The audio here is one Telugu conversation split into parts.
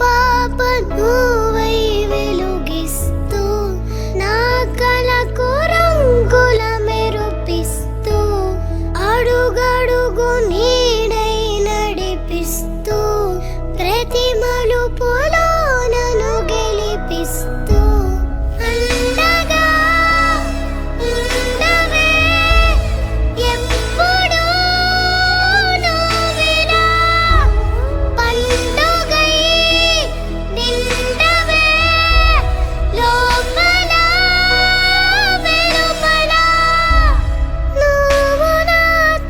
పాప నువ్వై వెలుగిస్తూ నా కలకు రంగుల మెరుపిస్తూ అడుగడుగు నీడై నడిపిస్తూ ప్రతి మలుపులో నన్ను గెలిపిస్తూ అండగా ఉండవే ఎప్పుడూ నువ్విలా పండుగై నిండవే లోపల వెలుపల నువ్వు నా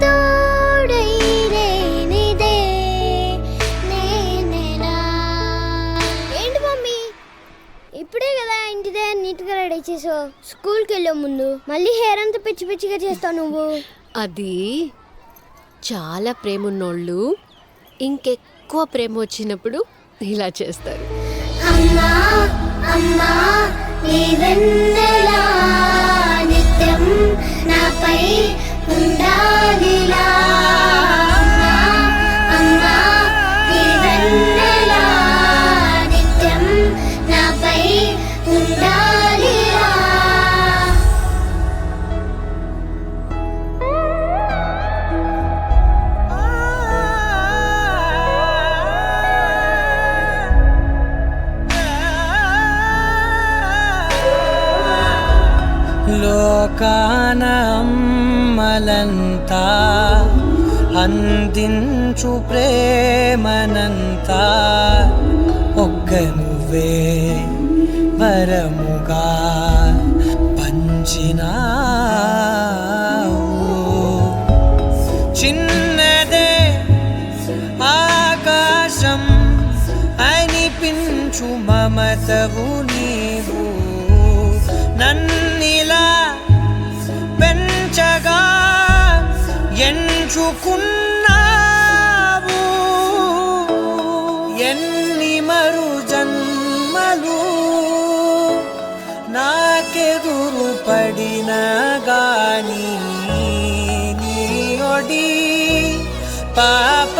తోడై లేనిదే నేనెలా. ఏంటి మమ్మీ, ఇప్పుడే కదా ఇంటి దగ్గర నీట్గా రెడీ చేసావు, స్కూల్కి వెళ్ళే ముందు మళ్ళీ హెయిర్ అంతా పిచ్చి పిచ్చిగా చేస్తావు నువ్వు. అది చాలా ప్రేమ ఉన్నోళ్ళు ఇంకెక్కువ ప్రేమ వచ్చినప్పుడు ఇలా చేస్తారు. అమ్మా అమ్మా నీ వెన్నెలా నిత్యం నాపై ఉండాలిలా. అమ్మా అమ్మా నీ వెన్నెలా నిత్యం నాపై ఉండాలిలా. లోకాన అమ్మలంతా అందించు ప్రేమనంతా ఒక్క నువ్వే వరముగా పంచినావు. చిన్నదే ఆకాశం అనిపించు మమతవు నీవు నన్నిలా పెంచగా ఎంచుకున్నావు. ఎన్ని మరు జన్మలు నాకెదురు పడిన గాని నీ ఒడి పాప